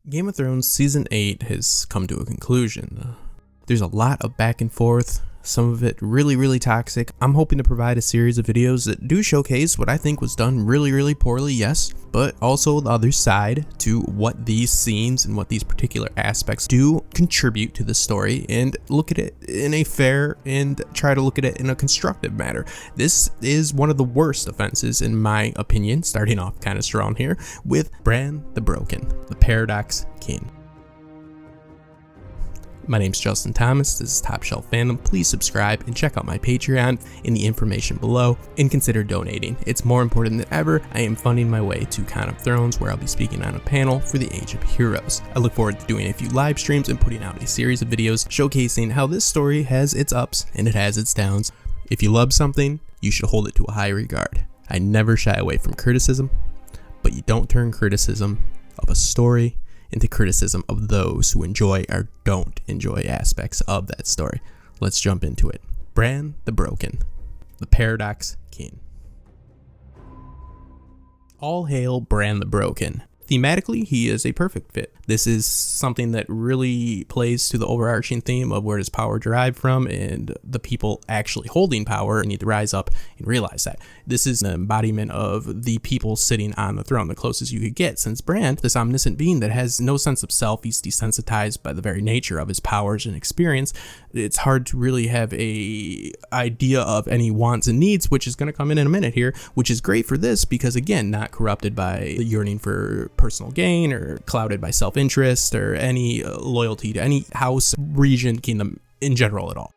Game of Thrones Season 8 has come to a conclusion. There's a lot of back and forth, some of it really toxic. I'm hoping to provide a series of videos that do showcase what I think was done really poorly, yes, but also the other side to what these scenes and what these particular aspects do contribute to the story, and look at it in a fair and try to look at it in a constructive manner. This is one of the worst offenses in my opinion, starting off kind of strong here, with Bran the Broken, the Paradox King. My name's Justin Thomas, this is TopShelf Fandom. Please subscribe and check out my Patreon in the information below, and consider donating. It's more important than ever. I am funding my way to Con of Thrones, where I'll be speaking on a panel for the Age of Heroes. I look forward to doing a few live streams and putting out a series of videos showcasing how this story has its ups and it has its downs. If you love something, you should hold it to a high regard. I never shy away from criticism, but you don't turn criticism of a story into criticism of those who enjoy or don't enjoy aspects of that story. Let's jump into it. Bran the Broken, the Paradox King. All hail Bran the Broken. Thematically, he is a perfect fit. This is something that really plays to the overarching theme of where does power derive from, and the people actually holding power need to rise up and realize that. This is an embodiment of the people sitting on the throne, the closest you could get, since Bran, this omniscient being that has no sense of self, he's desensitized by the very nature of his powers and experience. It's hard to really have a idea of any wants and needs, which is going to come in a minute here, which is great for this because, again, not corrupted by the yearning for personal gain or clouded by self-interest or any loyalty to any house, region, kingdom in general at all.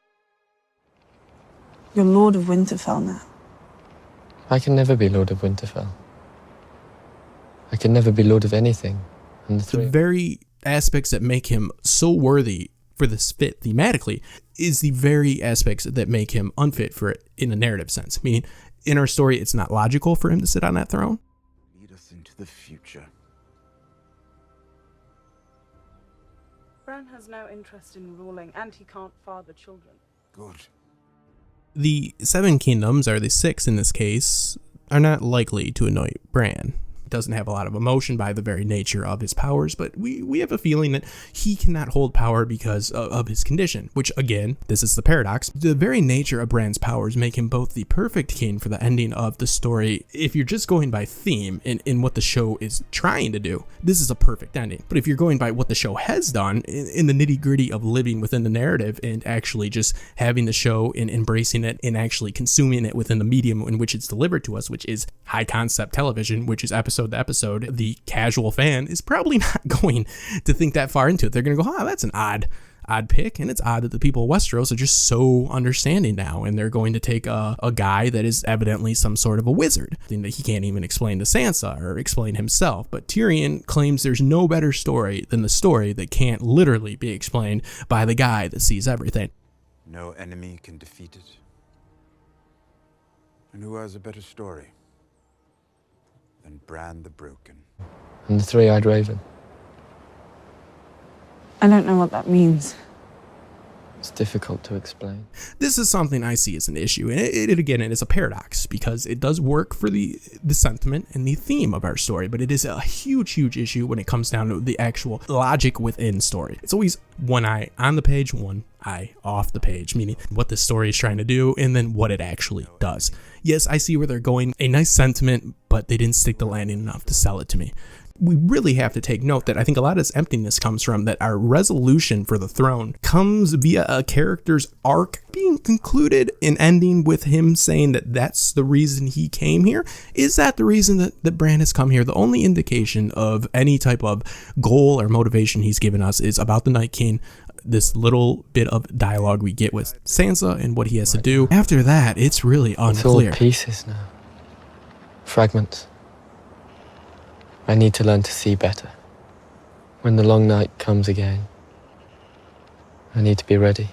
You're Lord of Winterfell now. I can never be Lord of Winterfell. I can never be Lord of anything. And the very aspects that make him so worthy for this fit thematically is the very aspects that make him unfit for it in a narrative sense. Meaning, in our story, it's not logical for him to sit on that throne. Lead us into the future. Bran has no interest in ruling, and he can't father children. Good. The Seven Kingdoms, or the six in this case, are not likely to annoy Bran. Doesn't have a lot of emotion by the very nature of his powers, but we have a feeling that he cannot hold power because of his condition, which, again, this is the paradox. The very nature of Bran's powers make him both the perfect king for the ending of the story. If you're just going by theme in what the show is trying to do, this is a perfect ending. But if you're going by what the show has done in the nitty-gritty of living within the narrative and actually just having the show and embracing it and actually consuming it within the medium in which it's delivered to us, which is high concept television, which is episode to episode, the casual fan is probably not going to think that far into it. They're going to go, oh, that's an odd pick, and it's odd that the people of Westeros are just so understanding now, and they're going to take a guy that is evidently some sort of a wizard, thing that he can't even explain to Sansa or explain himself. But Tyrion claims there's no better story than the story that can't literally be explained by the guy that sees everything. No enemy can defeat it. And who has a better story than Bran the Broken? And the three-eyed raven. I don't know what that means. It's difficult to explain. This is something I see as an issue, and it is a paradox because it does work for the sentiment and the theme of our story, but it is a huge issue when it comes down to the actual logic within story. It's always one eye on the page, one eye off the page, meaning what the story is trying to do and then what it actually does. Yes, I see where they're going, a nice sentiment, but they didn't stick the landing enough to sell it to me. We really have to take note that I think a lot of this emptiness comes from that our resolution for the throne comes via a character's arc being concluded and ending with him saying that that's the reason he came here. Is that the reason that Bran has come here? The only indication of any type of goal or motivation he's given us is about the Night King, this little bit of dialogue we get with Sansa and what he has to do. After that, it's really unclear. It's all pieces now. Fragments. I need to learn to see better. When the long night comes again, I need to be ready.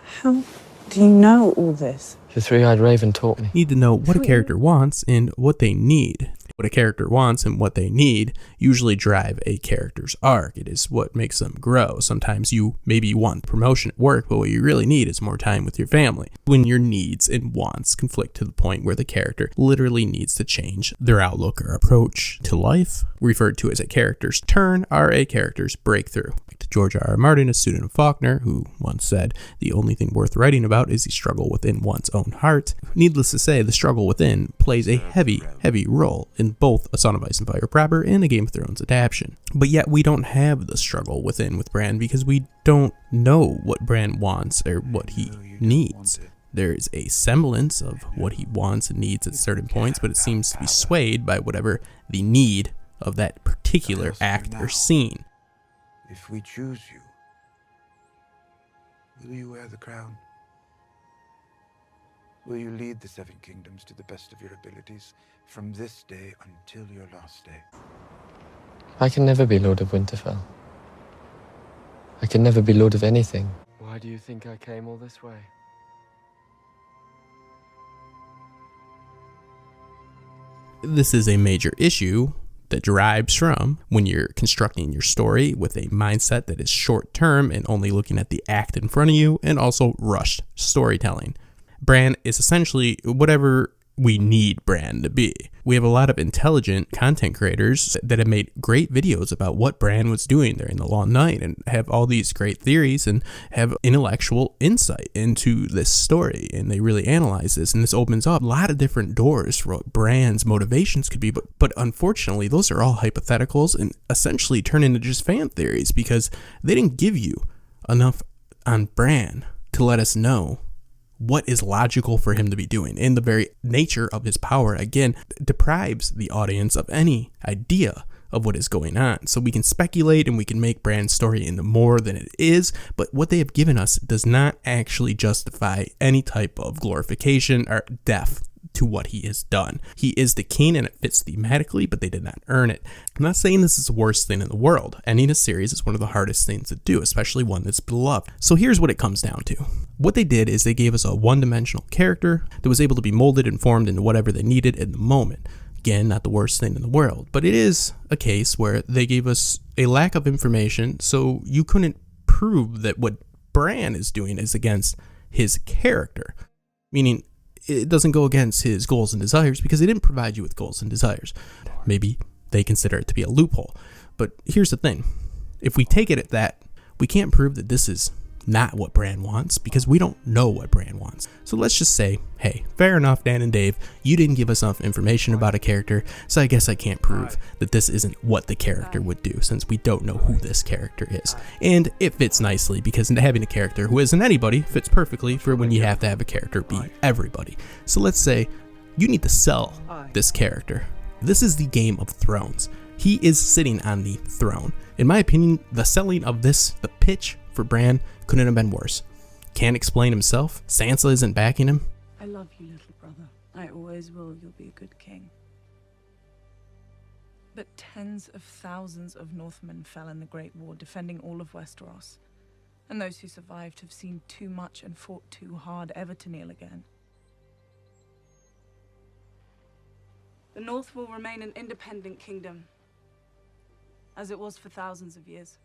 How do you know all this? The three-eyed raven taught me. Need to know what a character wants and what they need. What a character wants and what they need usually drive a character's arc. It is what makes them grow. Sometimes you maybe want promotion at work, but what you really need is more time with your family. When your needs and wants conflict to the point where the character literally needs to change their outlook or approach to life, referred to as a character's turn, are a character's breakthrough. To George R. R. Martin, a student of Faulkner, who once said, "The only thing worth writing about is the struggle within one's own heart." Needless to say, the struggle within plays a heavy role in both A Song of Ice and Fire proper and a Game of Thrones adaptation. But yet we don't have the struggle within with Bran because we don't know what Bran wants or what he needs. There's a semblance of what he wants and needs at certain points, but it seems to be swayed by whatever the need of that particular act or scene. If we choose you, will you wear the crown? Will you lead the Seven Kingdoms to the best of your abilities from this day until your last day? I can never be Lord of Winterfell. I can never be Lord of anything. Why do you think I came all this way? This is a major issue that derives from when you're constructing your story with a mindset that is short term and only looking at the act in front of you, and also rushed storytelling. Bran is essentially whatever we need Bran to be. We have a lot of intelligent content creators that have made great videos about what Bran was doing during the long night and have all these great theories and have intellectual insight into this story, and they really analyze this, and this opens up a lot of different doors for what Bran's motivations could be, but unfortunately those are all hypotheticals and essentially turn into just fan theories because they didn't give you enough on Bran to let us know what is logical for him to be doing. And the very nature of his power, again, deprives the audience of any idea of what is going on. So we can speculate and we can make Bran's story into more than it is, but what they have given us does not actually justify any type of glorification or depth to what he has done. He is the king and it fits thematically, but they did not earn it. I'm not saying this is the worst thing in the world. Ending a series is one of the hardest things to do, especially one that's beloved. So here's what it comes down to. What they did is they gave us a one-dimensional character that was able to be molded and formed into whatever they needed in the moment. Again, not the worst thing in the world, but it is a case where they gave us a lack of information, so you couldn't prove that what Bran is doing is against his character. Meaning, it doesn't go against his goals and desires because they didn't provide you with goals and desires. Maybe they consider it to be a loophole. But here's the thing. If we take it at that, we can't prove that this is not what Bran wants because we don't know what Bran wants. So let's just say, hey, fair enough, Dan and Dave, you didn't give us enough information about a character, so I guess I can't prove that this isn't what the character would do since we don't know who this character is. And it fits nicely because having a character who isn't anybody fits perfectly for when you have to have a character be everybody. So let's say you need to sell this character. This is the Game of Thrones. He is sitting on the throne. In my opinion, the selling of this, the pitch for Bran, couldn't have been worse. Can't explain himself. Sansa isn't backing him. I love you, little brother. I always will. You'll be a good king. But tens of thousands of Northmen fell in the Great War, defending all of Westeros. And those who survived have seen too much and fought too hard ever to kneel again. The North will remain an independent kingdom, as it was for thousands of years.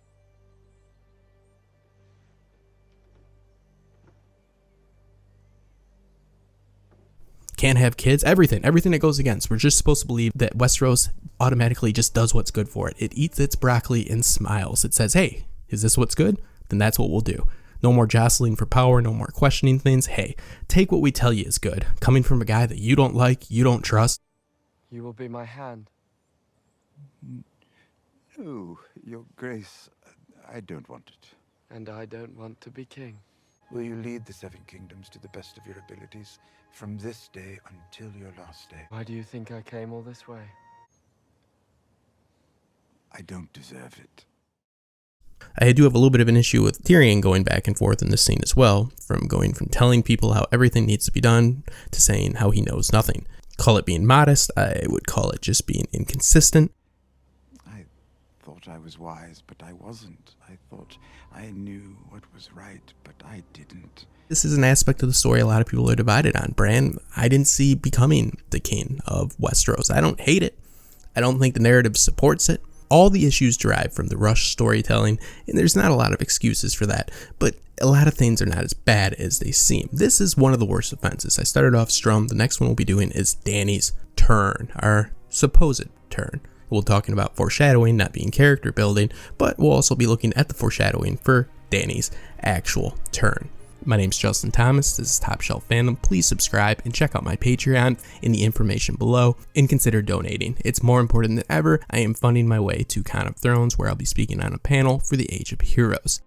Can't have kids, everything that goes against. We're just supposed to believe that Westeros automatically just does what's good for it. It eats its broccoli and smiles. It says, hey, is this what's good? Then that's what we'll do. No more jostling for power, no more questioning things. Hey, take what we tell you is good. Coming from a guy that you don't like, you don't trust. You will be my hand. No, Your Grace, I don't want it. And I don't want to be king. Will you lead the Seven Kingdoms to the best of your abilities from this day until your last day? Why do you think I came all this way? I don't deserve it. I do have a little bit of an issue with Tyrion going back and forth in this scene as well, from telling people how everything needs to be done to saying how he knows nothing. Call it being modest, I would call it just being inconsistent. I thought I was wise, but I wasn't. I thought I knew what was right, but I didn't. This is an aspect of the story a lot of people are divided on. Bran, I didn't see becoming the king of Westeros. I don't hate it. I don't think the narrative supports it. All the issues derive from the rushed storytelling, and there's not a lot of excuses for that, but a lot of things are not as bad as they seem. This is one of the worst offenses. I started off strong. The next one we'll be doing is Dany's turn, our supposed turn. We'll be talking about foreshadowing not being character building, but we'll also be looking at the foreshadowing for Dany's actual turn. My name's Justin Thomas, this is TopShelf Fandom. Please subscribe and check out my Patreon in the information below, and consider donating. It's more important than ever. I am funding my way to Con of Thrones, where I'll be speaking on a panel for the Age of Heroes.